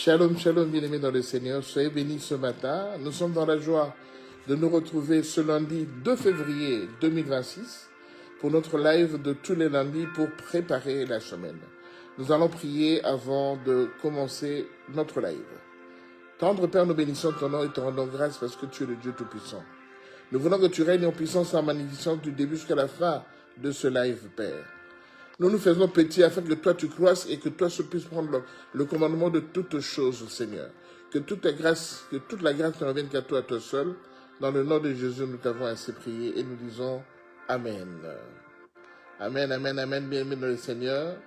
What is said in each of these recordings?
Shalom, shalom, bien-aimés dans le Seigneur. Soyez bénis ce matin. Nous sommes dans la joie de nous retrouver ce lundi 2 février 2026 pour notre live de tous les lundis pour préparer la semaine. Nous allons prier avant de commencer notre live. Tendre Père, nous bénissons ton nom et te rendons grâce parce que tu es le Dieu Tout-Puissant. Nous voulons que tu règnes en puissance et en magnificence du début jusqu'à la fin de ce live, Père. Nous nous faisons petits afin que toi tu croisses et que toi tu puisses prendre le commandement de toutes choses, Seigneur. Que toute la grâce ne revienne qu'à toi seul. Dans le nom de Jésus, nous t'avons ainsi prié et nous disons Amen. Amen, amen, amen, bien-aimés dans le Seigneur.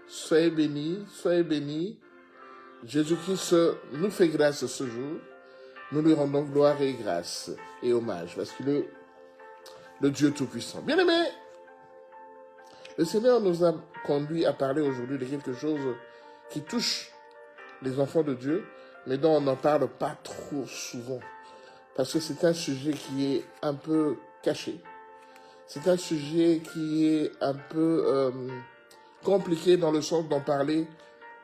Soyez bénis, soyez bénis. Jésus-Christ nous fait grâce ce jour. Nous lui rendons gloire et grâce et hommage parce qu'il est le Dieu Tout-Puissant. Bien-aimés, le Seigneur nous a conduits à parler aujourd'hui de quelque chose qui touche les enfants de Dieu, mais dont on n'en parle pas trop souvent. Parce que c'est un sujet qui est un peu caché. C'est un sujet qui est un peu compliqué dans le sens d'en parler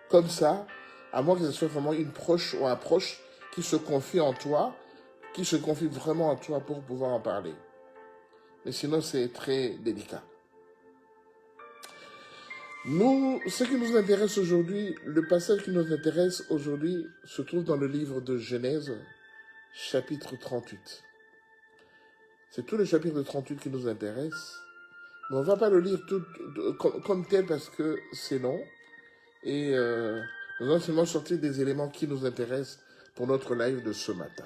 comme ça, à moins que ce soit vraiment une proche ou un proche qui se confie en toi, qui se confie vraiment en toi pour pouvoir en parler. Mais sinon, c'est très délicat. Ce qui nous intéresse aujourd'hui, le passage qui nous intéresse aujourd'hui se trouve dans le livre de Genèse, chapitre 38. C'est tout le chapitre 38 qui nous intéresse, mais on ne va pas le lire tout comme tel parce que c'est long, et nous allons seulement sortir des éléments qui nous intéressent pour notre live de ce matin.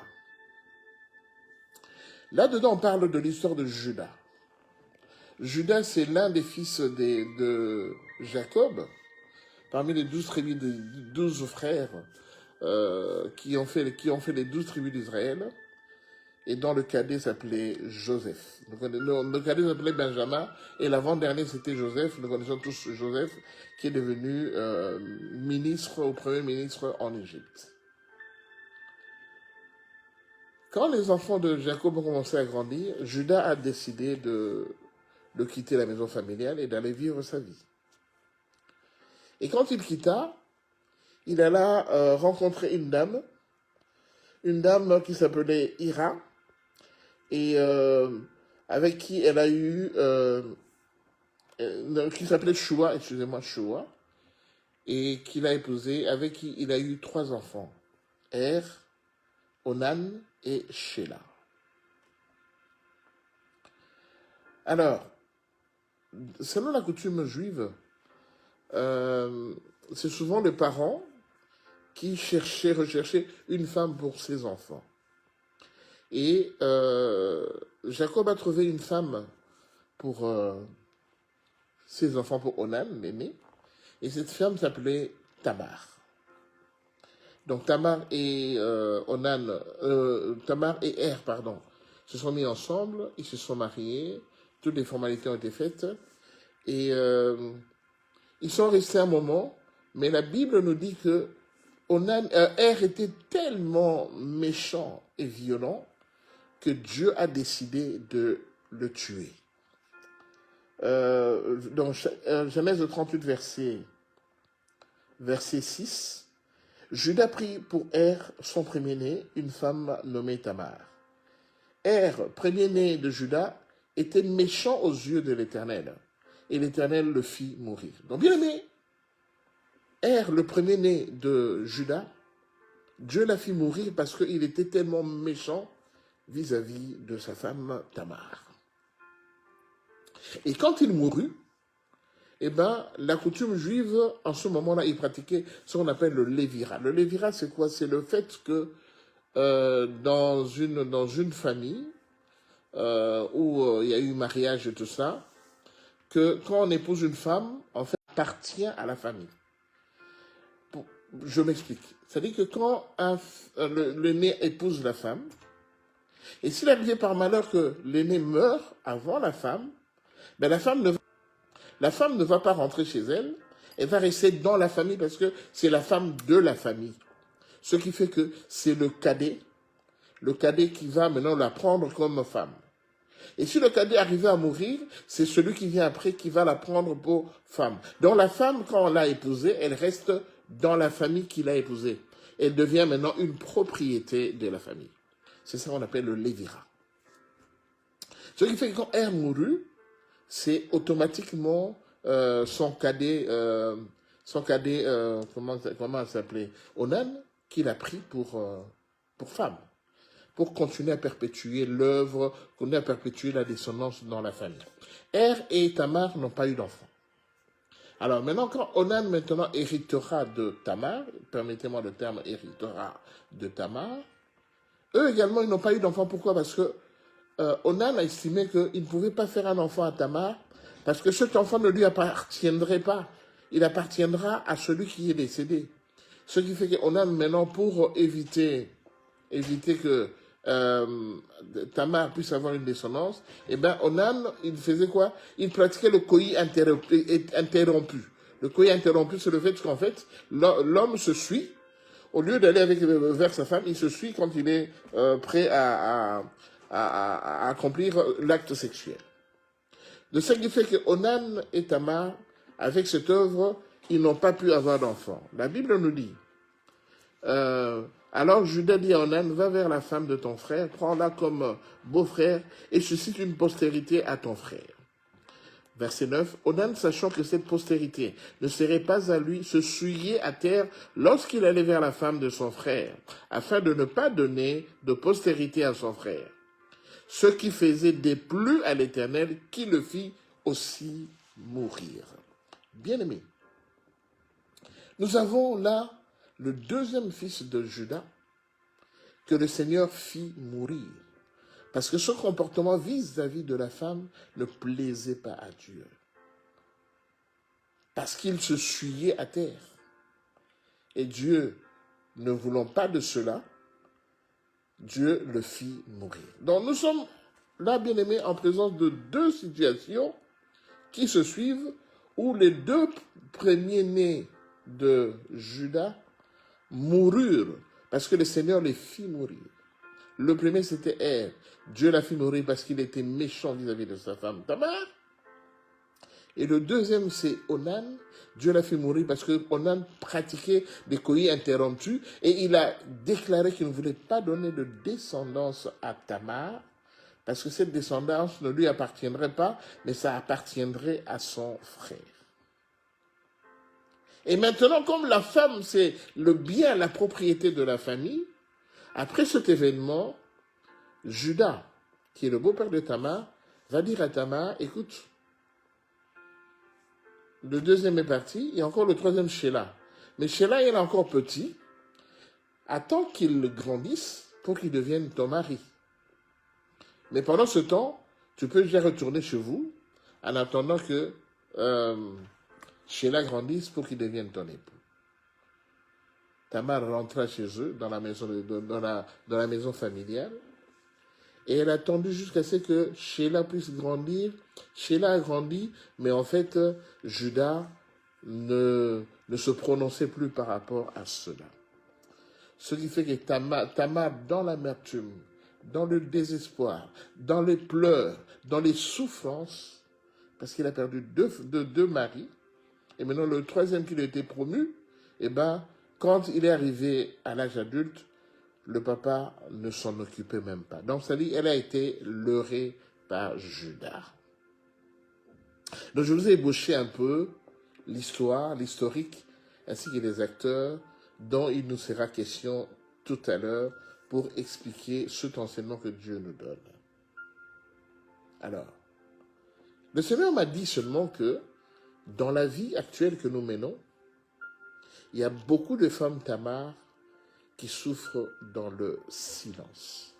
Là-dedans, on parle de l'histoire de Judas. Judas, c'est l'un des fils de Jacob, parmi les 12 tribus, 12 frères qui ont fait les 12 tribus d'Israël, et dont le cadet s'appelait Joseph. Le cadet s'appelait Benjamin, et l'avant-dernier c'était Joseph. Nous connaissons tous Joseph, qui est devenu premier ministre en Égypte. Quand les enfants de Jacob ont commencé à grandir, Judas a décidé de quitter la maison familiale et d'aller vivre sa vie. Et quand il quitta, il alla rencontrer une dame qui s'appelait Hira, et avec qui elle a eu, qui s'appelait Shua, et qu'il a épousé, avec qui il a eu 3 enfants, Er, Onan et Shelah. Alors, selon la coutume juive, c'est souvent les parents qui recherchaient une femme pour ses enfants. Et Jacob a trouvé une femme pour ses enfants, pour Onan, l'aîné, et cette femme s'appelait Tamar. Donc Tamar et se sont mis ensemble, ils se sont mariés, toutes les formalités ont été faites, et ils sont restés un moment, mais la Bible nous dit que Er était tellement méchant et violent que Dieu a décidé de le tuer. Dans Genèse 38, verset 6, Judas prit pour Er, son premier-né, une femme nommée Tamar. Er, premier-né de Judas, était méchant aux yeux de l'Éternel, et l'Éternel le fit mourir. Donc bien aimé, Er, le premier-né de Judas, Dieu l'a fait mourir parce qu'il était tellement méchant vis-à-vis de sa femme Tamar. Et quand il mourut, la coutume juive, en ce moment-là, il pratiquait ce qu'on appelle le lévirat. Le lévirat, c'est quoi? C'est le fait que dans une famille où il y a eu mariage et tout ça, que quand on épouse une femme, en fait, elle appartient à la famille. Je m'explique. C'est-à-dire que quand l'aîné épouse la femme, et s'il arrivait par malheur que l'aîné meurt avant la femme, la femme ne va pas rentrer chez elle, elle va rester dans la famille parce que c'est la femme de la famille. Ce qui fait que c'est le cadet qui va maintenant la prendre comme femme. Et si le cadet arrivait à mourir, c'est celui qui vient après qui va la prendre pour femme. Donc la femme, quand on l'a épousée, elle reste dans la famille qui l'a épousée. Elle devient maintenant une propriété de la famille. C'est ça qu'on appelle le lévirat. Ce qui fait que quand Er mourut, c'est automatiquement son cadet, comment elle s'appelait, Onan, qu'il a pris pour femme, pour continuer à perpétuer l'œuvre, continuer à perpétuer la descendance dans la famille. Er et Tamar n'ont pas eu d'enfants. Alors maintenant, quand Onan maintenant héritera de Tamar, permettez-moi le terme héritera de Tamar, eux également, ils n'ont pas eu d'enfants. Pourquoi? Parce que Onan a estimé qu'il ne pouvait pas faire un enfant à Tamar, parce que cet enfant ne lui appartiendrait pas. Il appartiendra à celui qui est décédé. Ce qui fait qu'Onan, maintenant, pour éviter que Tamar puisse avoir une descendance, eh bien, Onan, il faisait quoi? Il pratiquait le coït interrompu. Le coït interrompu, c'est le fait qu'en fait, l'homme se suit, au lieu d'aller vers sa femme, il se suit quand il est prêt à accomplir l'acte sexuel. De ce qui fait que Onan et Tamar, avec cette œuvre, ils n'ont pas pu avoir d'enfant. La Bible nous dit, alors Judas dit à Onan, va vers la femme de ton frère, prends-la comme beau-frère et suscite une postérité à ton frère. Verset 9, Onan, sachant que cette postérité ne serait pas à lui, se souillait à terre lorsqu'il allait vers la femme de son frère, afin de ne pas donner de postérité à son frère. Ce qui faisait déplu à l'Éternel, qui le fit aussi mourir. Bien-aimés, nous avons là le deuxième fils de Judas que le Seigneur fit mourir. Parce que ce comportement vis-à-vis de la femme ne plaisait pas à Dieu. Parce qu'il se suyait à terre. Et Dieu, ne voulant pas de cela, Dieu le fit mourir. Donc nous sommes là, bien-aimés, en présence de deux situations qui se suivent, où les deux premiers-nés de Judas moururent, parce que le Seigneur les fit mourir. Le premier, c'était Er. Dieu l'a fait mourir parce qu'il était méchant vis-à-vis de sa femme Tamar. Et le deuxième, c'est Onan. Dieu l'a fait mourir parce que Onan pratiquait des coïts interrompus et il a déclaré qu'il ne voulait pas donner de descendance à Tamar parce que cette descendance ne lui appartiendrait pas, mais ça appartiendrait à son frère. Et maintenant, comme la femme, c'est le bien, la propriété de la famille, après cet événement, Judas, qui est le beau-père de Tamar, va dire à Tamar, écoute, le deuxième est parti, il y a encore le troisième Sheila. Mais Sheila, il est encore petit, attends qu'il grandisse pour qu'il devienne ton mari. Mais pendant ce temps, tu peux déjà retourner chez vous, en attendant que Sheila grandisse pour qu'il devienne ton époux. Tamar rentra chez eux, dans la maison familiale, et elle a attendu jusqu'à ce que Sheila puisse grandir. Sheila a grandi, mais en fait, Judas ne se prononçait plus par rapport à cela. Ce qui fait que Tamar, dans l'amertume, dans le désespoir, dans les pleurs, dans les souffrances, parce qu'il a perdu deux maris, et maintenant le troisième qui lui a été promu, eh ben, quand il est arrivé à l'âge adulte, le papa ne s'en occupait même pas. Donc, ça dit, elle a été leurrée par Judas. Donc, je vous ai ébauché un peu l'historique, ainsi que les acteurs dont il nous sera question tout à l'heure pour expliquer cet enseignement que Dieu nous donne. Alors, le Seigneur m'a dit seulement que dans la vie actuelle que nous menons, il y a beaucoup de femmes Tamar qui souffrent dans le silence.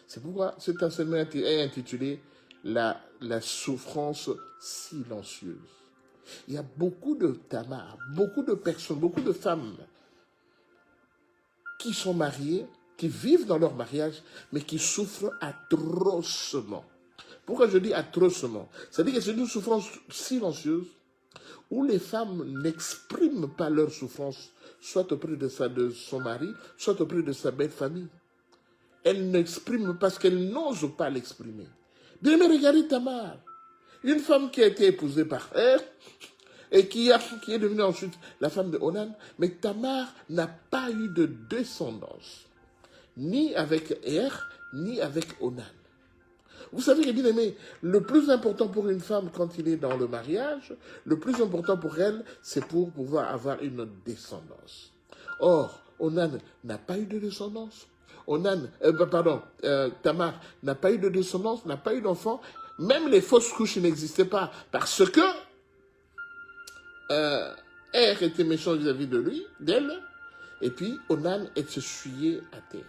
C'est pourquoi cet enseignement est intitulé la souffrance silencieuse. Il y a beaucoup de Tamar, beaucoup de personnes, beaucoup de femmes qui sont mariées, qui vivent dans leur mariage, mais qui souffrent atrocement. Pourquoi je dis atrocement? C'est-à-dire que c'est une souffrance silencieuse où les femmes n'expriment pas leur souffrance, soit auprès de son mari, soit auprès de sa belle famille. Elles n'expriment parce qu'elles n'osent pas l'exprimer. Mais regardez Tamar, une femme qui a été épousée par Er, et qui est devenue ensuite la femme de Onan. Mais Tamar n'a pas eu de descendance, ni avec Er, ni avec Onan. Vous savez, bien aimé, le plus important pour une femme quand il est dans le mariage, le plus important pour elle, c'est pour pouvoir avoir une descendance. Or, Onan n'a pas eu de descendance. Tamar n'a pas eu de descendance, n'a pas eu d'enfant. Même les fausses couches n'existaient pas parce que Er était méchant vis-à-vis de lui, d'elle, et puis Onan est essuyé à terre.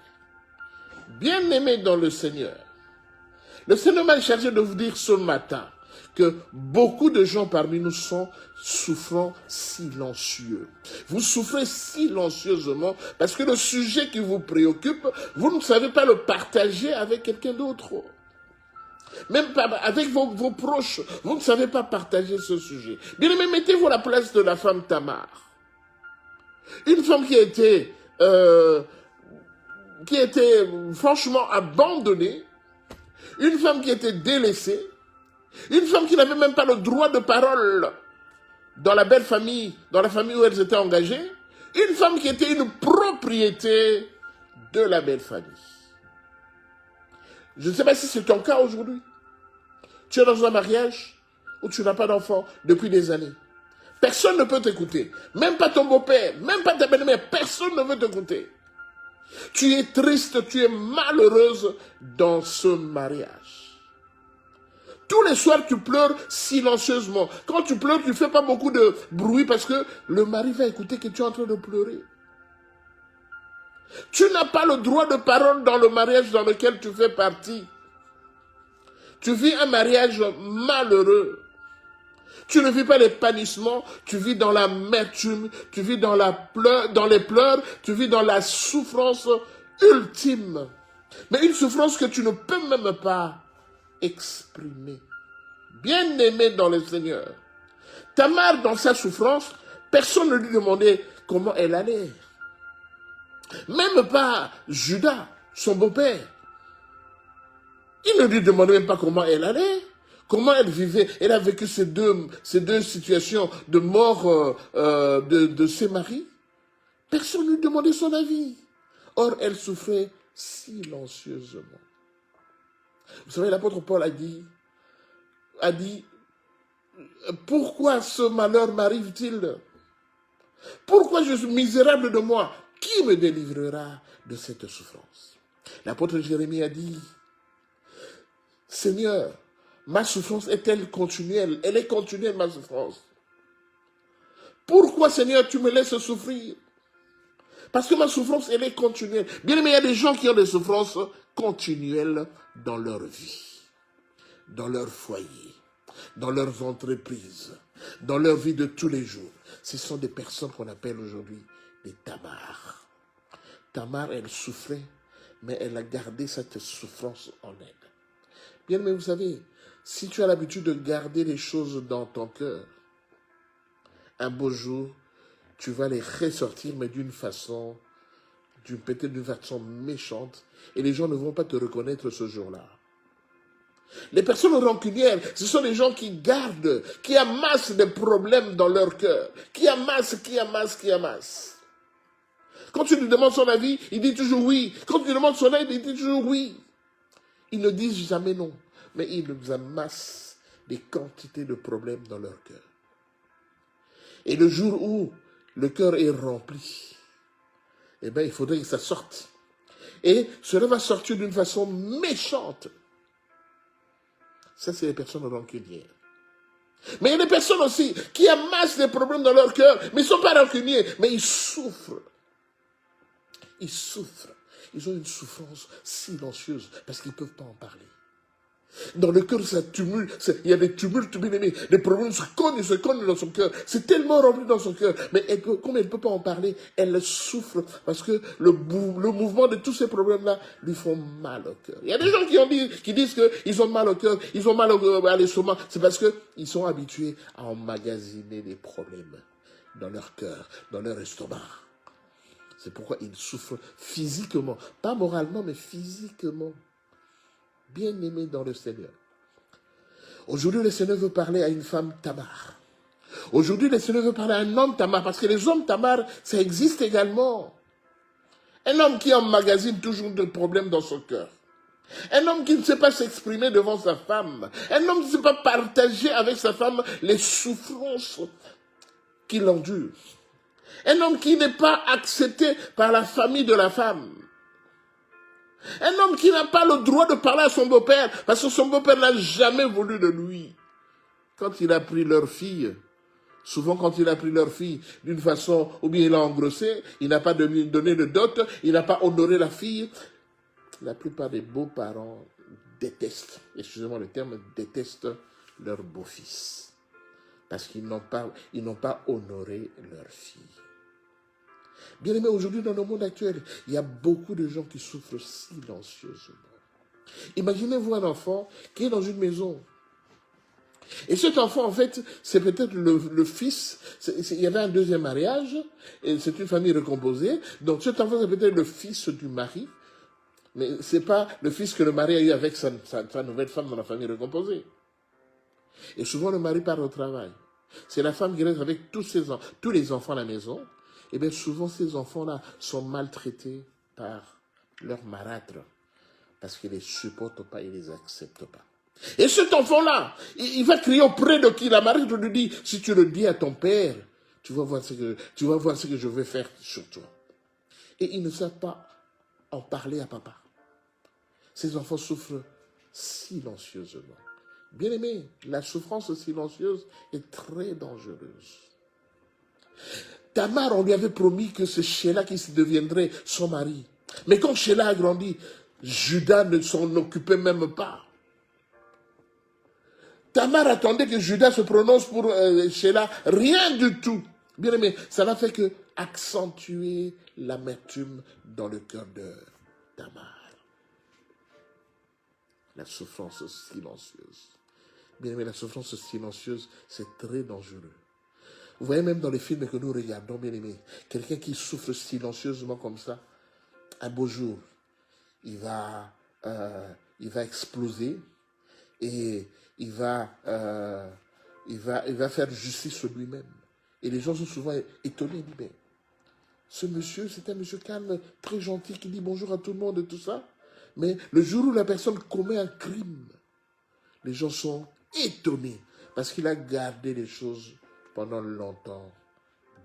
Bien aimé dans le Seigneur m'a chargé de vous dire ce matin que beaucoup de gens parmi nous sont souffrants silencieux. Vous souffrez silencieusement parce que le sujet qui vous préoccupe, vous ne savez pas le partager avec quelqu'un d'autre. Même pas avec vos proches, vous ne savez pas partager ce sujet. Bien aimé, mettez-vous à la place de la femme Tamar. Une femme qui a été franchement abandonnée, une femme qui était délaissée, une femme qui n'avait même pas le droit de parole dans la belle famille, dans la famille où elles étaient engagées, une femme qui était une propriété de la belle famille. Je ne sais pas si c'est ton cas aujourd'hui. Tu es dans un mariage où tu n'as pas d'enfant depuis des années. Personne ne peut t'écouter. Même pas ton beau-père, même pas ta belle-mère. Personne ne veut t'écouter. Tu es triste, tu es malheureuse dans ce mariage. Tous les soirs, tu pleures silencieusement. Quand tu pleures, tu ne fais pas beaucoup de bruit parce que le mari va écouter que tu es en train de pleurer. Tu n'as pas le droit de parole dans le mariage dans lequel tu fais partie. Tu vis un mariage malheureux. Tu ne vis pas l'épanouissement, tu vis dans l'amertume, tu vis dans les pleurs, tu vis dans la souffrance ultime. Mais une souffrance que tu ne peux même pas exprimer. Bien-aimé dans le Seigneur. Tamar, dans sa souffrance, personne ne lui demandait comment elle allait. Même pas Judas, son beau-père. Il ne lui demandait même pas comment elle allait. Comment elle vivait. Elle a vécu ces deux situations de mort de ses maris. Personne ne lui demandait son avis. Or, elle souffrait silencieusement. Vous savez, l'apôtre Paul a dit, pourquoi ce malheur m'arrive-t-il? Pourquoi je suis misérable de moi? Qui me délivrera de cette souffrance? L'apôtre Jérémie a dit, Seigneur, ma souffrance est-elle continuelle? Elle est continuelle, ma souffrance. Pourquoi, Seigneur, tu me laisses souffrir? Parce que ma souffrance, elle est continuelle. Bien aimé, il y a des gens qui ont des souffrances continuelles dans leur vie, dans leur foyer, dans leurs entreprises, dans leur vie de tous les jours. Ce sont des personnes qu'on appelle aujourd'hui des Tamar. Tamar, elle souffrait, mais elle a gardé cette souffrance en elle. Bien aimé, vous savez, si tu as l'habitude de garder les choses dans ton cœur, un beau jour, tu vas les ressortir, mais peut-être d'une façon méchante, et les gens ne vont pas te reconnaître ce jour-là. Les personnes rancunières, ce sont des gens qui gardent, qui amassent des problèmes dans leur cœur, qui amassent. Quand tu lui demandes son avis, il dit toujours oui. Quand tu lui demandes son aide, il dit toujours oui. Ils ne disent jamais non, mais ils amassent des quantités de problèmes dans leur cœur. Et le jour où le cœur est rempli, eh bien, il faudrait que ça sorte. Et cela va sortir d'une façon méchante. Ça, c'est les personnes rancunières. Mais il y a des personnes aussi qui amassent des problèmes dans leur cœur, mais ils ne sont pas rancuniers, mais ils souffrent. Ils souffrent. Ils ont une souffrance silencieuse parce qu'ils ne peuvent pas en parler. Dans le cœur, ça tumulte, il y a des tumultes, bien aimés, des problèmes se cognent dans son cœur. C'est tellement rempli dans son cœur. Mais comme elle ne peut pas en parler, elle souffre parce que le mouvement de tous ces problèmes-là lui font mal au cœur. Il y a des gens qui disent qu'ils ont mal au cœur, ils ont mal à l'estomac. C'est parce qu'ils sont habitués à emmagasiner des problèmes dans leur cœur, dans leur estomac. C'est pourquoi ils souffrent physiquement. Pas moralement, mais physiquement. Bien-aimé dans le Seigneur. Aujourd'hui, le Seigneur veut parler à une femme Tamar. Aujourd'hui, le Seigneur veut parler à un homme Tamar, parce que les hommes Tamar, ça existe également. Un homme qui emmagasine toujours des problèmes dans son cœur. Un homme qui ne sait pas s'exprimer devant sa femme. Un homme qui ne sait pas partager avec sa femme les souffrances qu'il endure. Un homme qui n'est pas accepté par la famille de la femme. Un homme qui n'a pas le droit de parler à son beau-père, parce que son beau-père n'a jamais voulu de lui. Quand il a pris leur fille, souvent quand il a pris leur fille d'une façon, ou bien il l'a engrossée, il n'a pas donné de dot, il n'a pas honoré la fille. La plupart des beaux-parents détestent, excusez-moi le terme, détestent leur beau-fils. Parce qu'ils n'ont pas honoré leur fille. Bien aimé, aujourd'hui dans le monde actuel, il y a beaucoup de gens qui souffrent silencieusement. Imaginez-vous un enfant qui est dans une maison. Et cet enfant, en fait, c'est peut-être le fils. Il y avait un deuxième mariage, et c'est une famille recomposée. Donc cet enfant, c'est peut-être le fils du mari, mais ce n'est pas le fils que le mari a eu avec sa nouvelle femme dans la famille recomposée. Et souvent, le mari part au travail. C'est la femme qui reste avec tous les enfants à la maison. Et bien souvent, ces enfants-là sont maltraités par leur marâtre parce qu'ils ne les supportent pas, ils ne les acceptent pas. Et cet enfant-là, il va crier auprès de qui? La marâtre lui dit, si tu le dis à ton père, tu vas voir ce que je vais faire sur toi. Et ils ne savent pas en parler à papa. Ces enfants souffrent silencieusement. Bien aimé, la souffrance silencieuse est très dangereuse. Tamar, on lui avait promis que c'est Sheila qui deviendrait son mari. Mais quand Sheila a grandi, Judas ne s'en occupait même pas. Tamar attendait que Judas se prononce pour Sheila. Rien du tout. Bien aimé, ça n'a fait que accentuer l'amertume dans le cœur de Tamar. La souffrance silencieuse. Bien aimé, la souffrance silencieuse, c'est très dangereux. Vous voyez même dans les films que nous regardons, bien aimé, quelqu'un qui souffre silencieusement comme ça, un beau jour, il va exploser et il va faire justice sur lui-même. Et les gens sont souvent étonnés, ils disent, mais ce monsieur, c'est un monsieur calme, très gentil, qui dit bonjour à tout le monde et tout ça. Mais le jour où la personne commet un crime, les gens sont étonnés parce qu'il a gardé les choses pendant longtemps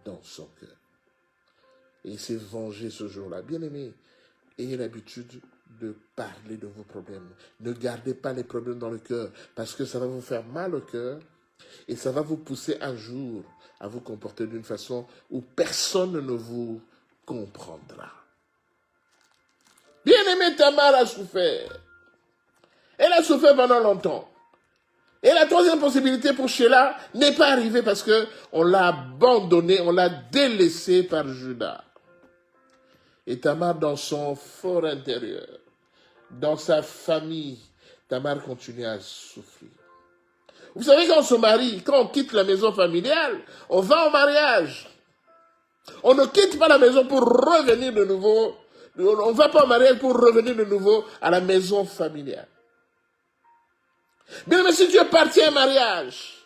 dans son cœur. Et il s'est vengé ce jour-là. Bien aimé, ayez l'habitude de parler de vos problèmes. Ne gardez pas les problèmes dans le cœur parce que ça va vous faire mal au cœur et ça va vous pousser un jour à vous comporter d'une façon où personne ne vous comprendra. Bien aimé, Tamar a souffert. Elle a souffert pendant longtemps. Et la troisième possibilité pour Sheila n'est pas arrivée parce qu'on l'a abandonnée, on l'a délaissée par Judas. Et Tamar, dans son fort intérieur, dans sa famille, Tamar continue à souffrir. Vous savez, quand on se marie, quand on quitte la maison familiale, on va au mariage. On ne quitte pas la maison pour revenir de nouveau. On ne va pas au mariage pour revenir de nouveau à la maison familiale. Bien, mais si tu es parti à un mariage,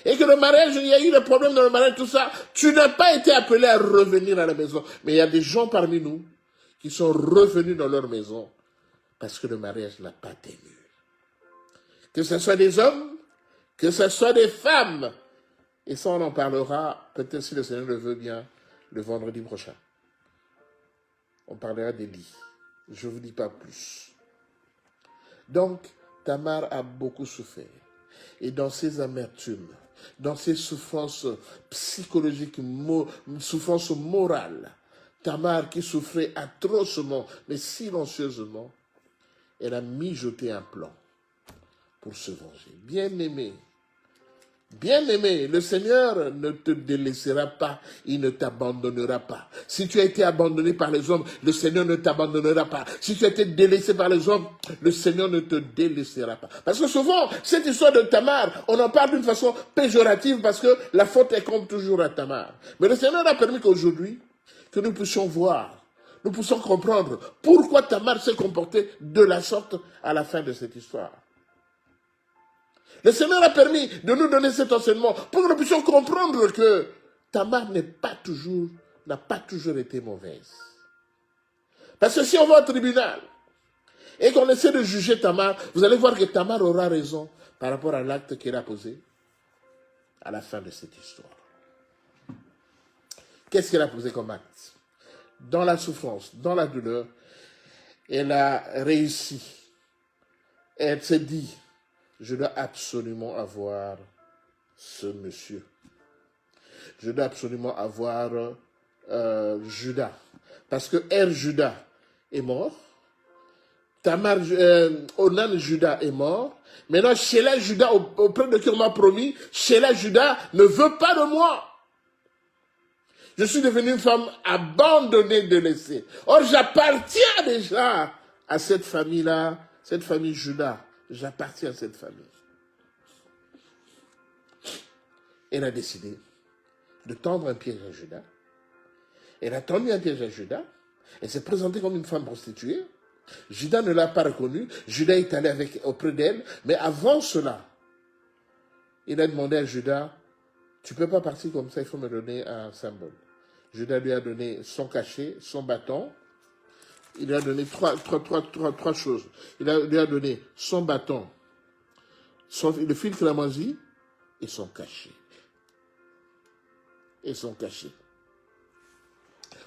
et que le mariage, il y a eu des problèmes dans le mariage, tout ça, tu n'as pas été appelé à revenir à la maison. Mais il y a des gens parmi nous qui sont revenus dans leur maison parce que le mariage n'a pas tenu. Que ce soit des hommes, que ce soit des femmes. Et ça, on en parlera, peut-être si le Seigneur le veut bien, le vendredi prochain. On parlera des lits. Je ne vous dis pas plus. Donc, Tamar a beaucoup souffert. Et dans ses amertumes, dans ses souffrances psychologiques, souffrances morales, Tamar qui souffrait atrocement, mais silencieusement, elle a mijoté un plan pour se venger. Bien-aimé, le Seigneur ne te délaissera pas, il ne t'abandonnera pas. Si tu as été abandonné par les hommes, le Seigneur ne t'abandonnera pas. Si tu as été délaissé par les hommes, le Seigneur ne te délaissera pas. Parce que souvent, cette histoire de Tamar, on en parle d'une façon péjorative parce que la faute est comme toujours à Tamar. Mais le Seigneur a permis qu'aujourd'hui, que nous puissions voir, nous puissions comprendre pourquoi Tamar s'est comportée de la sorte à la fin de cette histoire. Le Seigneur a permis de nous donner cet enseignement pour que nous puissions comprendre que Tamar n'a pas toujours été mauvaise. Parce que si on va au tribunal et qu'on essaie de juger Tamar, vous allez voir que Tamar aura raison par rapport à l'acte qu'elle a posé à la fin de cette histoire. Qu'est-ce qu'elle a posé comme acte? Dans la souffrance, dans la douleur, elle a réussi. Elle s'est dit, je dois absolument avoir ce monsieur. Je dois absolument avoir Judas. Parce que Judas est mort. Tamar, Onan Judas est mort. Maintenant, Sheila Judas, auprès de qui on m'a promis, Sheila Judas ne veut pas de moi. Je suis devenue une femme abandonnée, délaissée. Or, j'appartiens déjà à cette famille-là, cette famille Judas. J'appartiens à cette famille. Elle a décidé de tendre un piège à Judas. Elle a tendu un piège à Judas. Elle s'est présentée comme une femme prostituée. Judas ne l'a pas reconnue. Judas est allé auprès d'elle. Mais avant cela, il a demandé à Judas, tu ne peux pas partir comme ça, il faut me donner un symbole. Judas lui a donné son cachet, son bâton. Il lui a donné trois choses. Lui a donné son bâton, le fil qu'il a moisi et son cachet.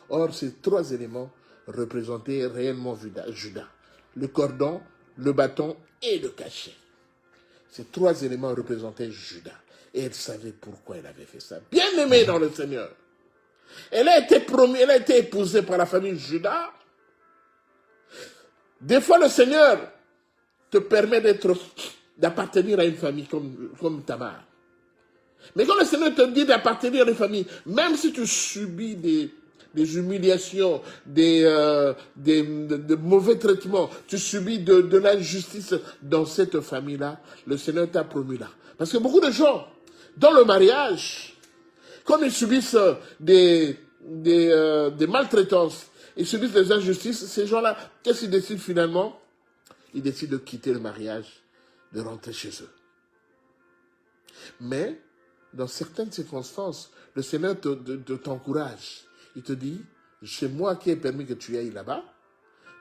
Or, ces trois éléments représentaient réellement Judas. Le cordon, le bâton et le cachet. Ces trois éléments représentaient Judas. Et elle savait pourquoi elle avait fait ça. Bien aimée dans le Seigneur. Elle a été épousée par la famille Judas. Des fois, le Seigneur te permet d'appartenir à une famille comme Tamar. Mais quand le Seigneur te dit d'appartenir à une famille, même si tu subis des humiliations, de mauvais traitements, tu subis de l'injustice dans cette famille-là, le Seigneur t'a promis là. Parce que beaucoup de gens, dans le mariage, quand ils subissent des maltraitances, ils subissent des injustices, ces gens-là, qu'est-ce qu'ils décident finalement? Ils décident de quitter le mariage, de rentrer chez eux. Mais, dans certaines circonstances, le Seigneur t'encourage. Il te dit, c'est moi qui ai permis que tu ailles là-bas,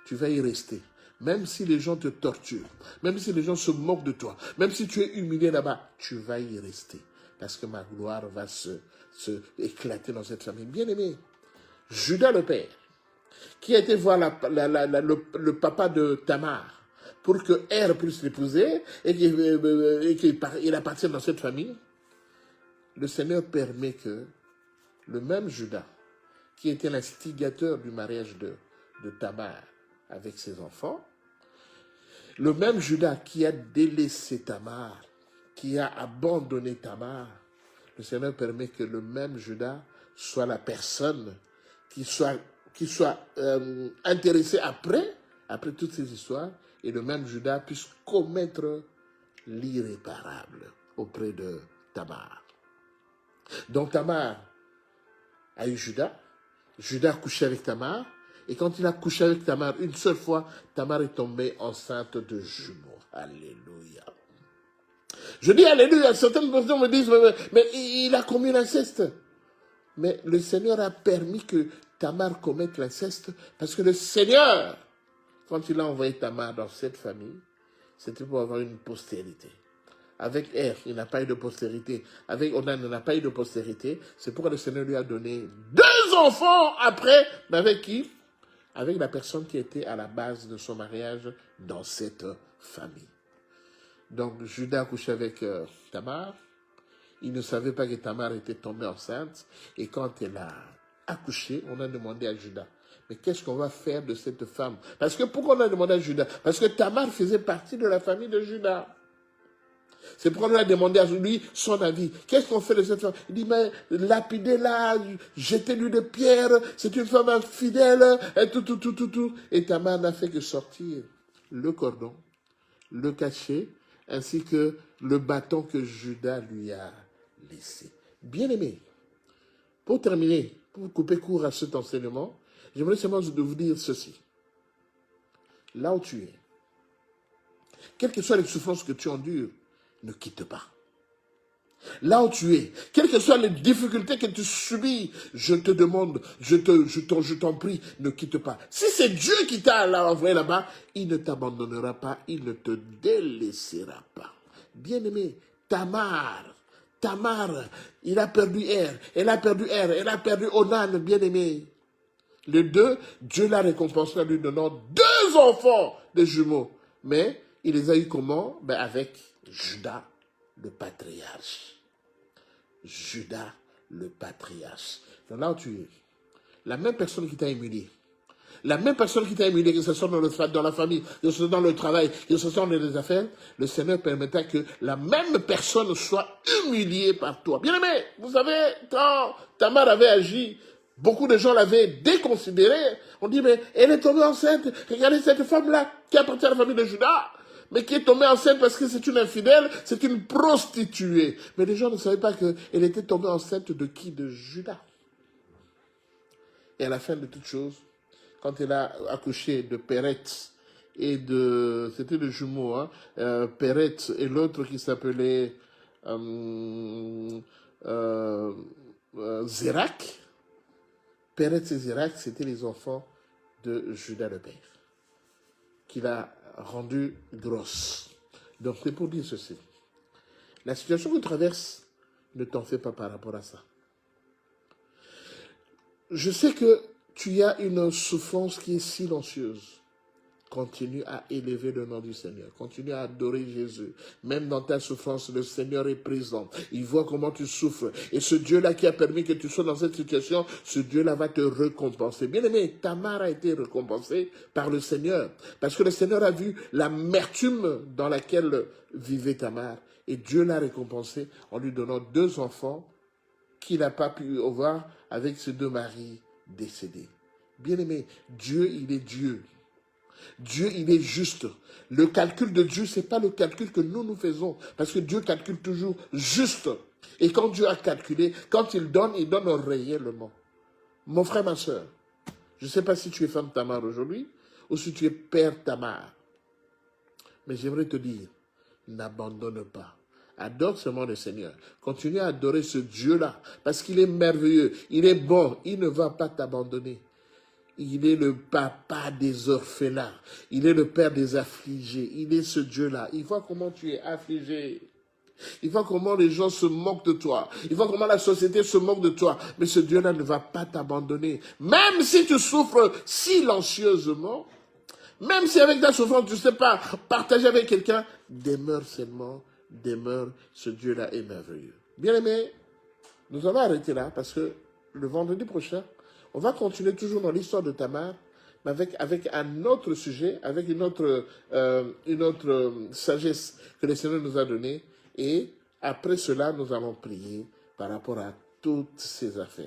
tu vas y rester. Même si les gens te torturent, même si les gens se moquent de toi, même si tu es humilié là-bas, tu vas y rester. Parce que ma gloire va se éclater dans cette famille. Bien aimé, Judas le père, qui a été voir le papa de Tamar pour que puisse l'épouser et qu'il appartienne dans cette famille, le Seigneur permet que le même Judas, qui était l'instigateur du mariage de Tamar avec ses enfants, le même Judas qui a délaissé Tamar, qui a abandonné Tamar, le Seigneur permet que le même Judas soit la personne qui soit intéressé après toutes ces histoires, et le même Judas puisse commettre l'irréparable auprès de Tamar. Donc Tamar a eu Judas a couché avec Tamar, et quand il a couché avec Tamar une seule fois, Tamar est tombée enceinte de jumeaux. Alléluia. Je dis alléluia, certaines personnes me disent, mais il a commis l'inceste. Mais le Seigneur a permis que Tamar commette l'inceste, parce que le Seigneur, quand il a envoyé Tamar dans cette famille, c'était pour avoir une postérité. Avec il n'a pas eu de postérité. Avec Onan, il n'a pas eu de postérité. C'est pourquoi le Seigneur lui a donné 2 enfants après. Mais avec qui? Avec la personne qui était à la base de son mariage dans cette famille. Donc, Judas a couché avec Tamar. Il ne savait pas que Tamar était tombée enceinte. Et quand elle a accouché, on a demandé à Judas, mais qu'est-ce qu'on va faire de cette femme? Parce que pourquoi on a demandé à Judas? Parce que Tamar faisait partie de la famille de Judas. C'est pourquoi on a demandé à lui son avis. Qu'est-ce qu'on fait de cette femme? Il dit, mais lapidez-la, jetez-lui des pierres, c'est une femme infidèle, et tout. Et Tamar n'a fait que sortir le cordon, le cachet, ainsi que le bâton que Judas lui a laissé. Bien aimé, pour terminer, pour couper court à cet enseignement, j'aimerais seulement vous dire ceci. Là où tu es, quelles que soient les souffrances que tu endures, ne quitte pas. Là où tu es, quelles que soient les difficultés que tu subis, je te demande, je t'en prie, ne quitte pas. Si c'est Dieu qui t'a envoyé là-bas, il ne t'abandonnera pas, il ne te délaissera pas. Bien-aimé, Tamar, il a perdu elle a perdu Onan, bien-aimé. Les deux, Dieu l'a récompensé en lui donnant 2 enfants de jumeaux. Mais il les a eu comment? Avec Judas, le patriarche. Judas, le patriarche. Donc là où tu es, la même personne qui t'a humilié, que ce soit dans la famille, que ce soit dans le travail, que ce soit dans les affaires, le Seigneur permettra que la même personne soit humiliée par toi. Bien aimé, vous savez, quand Tamar avait agi, beaucoup de gens l'avaient déconsidérée. On dit, mais elle est tombée enceinte. Regardez cette femme-là qui appartient à la famille de Judas, mais qui est tombée enceinte parce que c'est une infidèle, c'est une prostituée. Mais les gens ne savaient pas qu'elle était tombée enceinte de qui? De Judas. Et à la fin de toutes choses, quand elle a accouché de Péretz et c'était le jumeau, hein, Péretz et l'autre qui s'appelait Zérak. Péretz et Zérak, c'était les enfants de Judas le père, qu'il a rendu grosse. Donc c'est pour dire ceci. La situation que tu traverses, ne t'en fais pas par rapport à ça. Je sais que tu as une souffrance qui est silencieuse. Continue à élever le nom du Seigneur. Continue à adorer Jésus. Même dans ta souffrance, le Seigneur est présent. Il voit comment tu souffres. Et ce Dieu-là qui a permis que tu sois dans cette situation, ce Dieu-là va te récompenser. Bien aimé, Tamar a été récompensée par le Seigneur. Parce que le Seigneur a vu l'amertume dans laquelle vivait Tamar. Et Dieu l'a récompensée en lui donnant 2 enfants qu'il n'a pas pu avoir avec ses 2 maris décédés. Bien aimé, Dieu, il est Dieu. Dieu, il est juste. Le calcul de Dieu, ce n'est pas le calcul que nous faisons. Parce que Dieu calcule toujours juste. Et quand Dieu a calculé, quand il donne réellement. Mon frère, ma soeur, je ne sais pas si tu es femme Tamar aujourd'hui, ou si tu es père Tamar. Mais j'aimerais te dire, n'abandonne pas. Adore seulement le Seigneur. Continue à adorer ce Dieu-là. Parce qu'il est merveilleux. Il est bon. Il ne va pas t'abandonner. Il est le papa des orphelins. Il est le père des affligés. Il est ce Dieu-là. Il voit comment tu es affligé. Il voit comment les gens se moquent de toi. Il voit comment la société se moque de toi. Mais ce Dieu-là ne va pas t'abandonner. Même si tu souffres silencieusement, même si avec ta souffrance, tu ne sais pas partager avec quelqu'un, demeure seulement, demeure, ce Dieu-là est merveilleux. Bien aimé, nous allons arrêter là parce que le vendredi prochain, on va continuer toujours dans l'histoire de Tamar, mais avec un autre sujet, avec une autre sagesse que le Seigneur nous a donnée. Et après cela, nous allons prier par rapport à toutes ces affaires.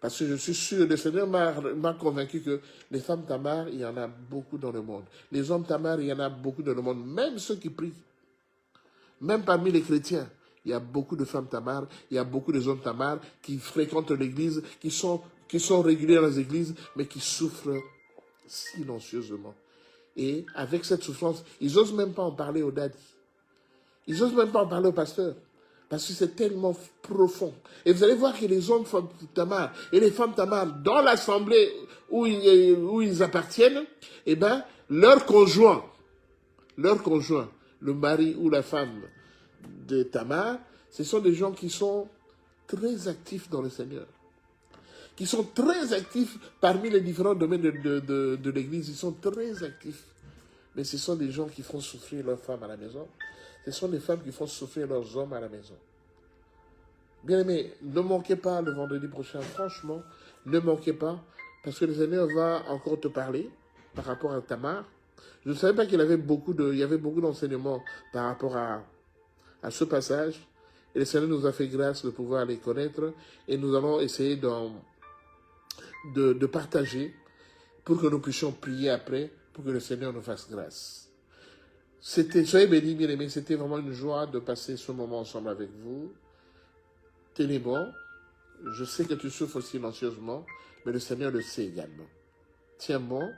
Parce que je suis sûr, le Seigneur m'a convaincu que les femmes Tamar, il y en a beaucoup dans le monde. Les hommes Tamar, il y en a beaucoup dans le monde, même ceux qui prient. Même parmi les chrétiens, il y a beaucoup de femmes Tamar, il y a beaucoup de hommes Tamar qui fréquentent l'église, qui sont réguliers dans les églises, mais qui souffrent silencieusement. Et avec cette souffrance, ils n'osent même pas en parler au daddy. Ils n'osent même pas en parler au pasteur. Parce que c'est tellement profond. Et vous allez voir que les hommes Tamar et les femmes Tamar, dans l'assemblée où ils appartiennent, eh ben, leur conjoint, le mari ou la femme de Tamar, ce sont des gens qui sont très actifs dans le Seigneur. Qui sont très actifs parmi les différents domaines de l'Église. Ils sont très actifs. Mais ce sont des gens qui font souffrir leurs femmes à la maison. Ce sont des femmes qui font souffrir leurs hommes à la maison. Bien aimé, ne manquez pas le vendredi prochain. Franchement, ne manquez pas. Parce que le Seigneur va encore te parler par rapport à Tamar. Je ne savais pas qu'il y avait beaucoup d'enseignements par rapport à ce passage. Et le Seigneur nous a fait grâce de pouvoir les connaître. Et nous allons essayer de partager pour que nous puissions prier après, pour que le Seigneur nous fasse grâce. Soyez bénis, bien aimés, c'était vraiment une joie de passer ce moment ensemble avec vous. Tenez bon, je sais que tu souffres silencieusement, mais le Seigneur le sait également. Tiens bon,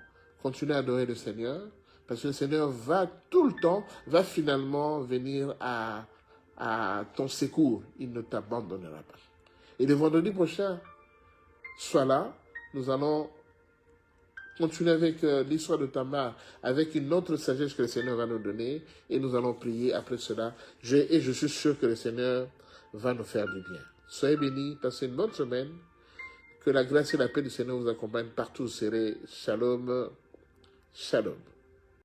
continue à adorer le Seigneur, Parce que le Seigneur va tout le temps, va finalement venir à ton secours. Il ne t'abandonnera pas. Et le vendredi prochain, sois là. Nous allons continuer avec l'histoire de Tamar, avec une autre sagesse que le Seigneur va nous donner. Et nous allons prier après cela. Et je suis sûr que le Seigneur va nous faire du bien. Soyez bénis, passez une bonne semaine. Que la grâce et la paix du Seigneur vous accompagnent partout où vous serez. Shalom, shalom.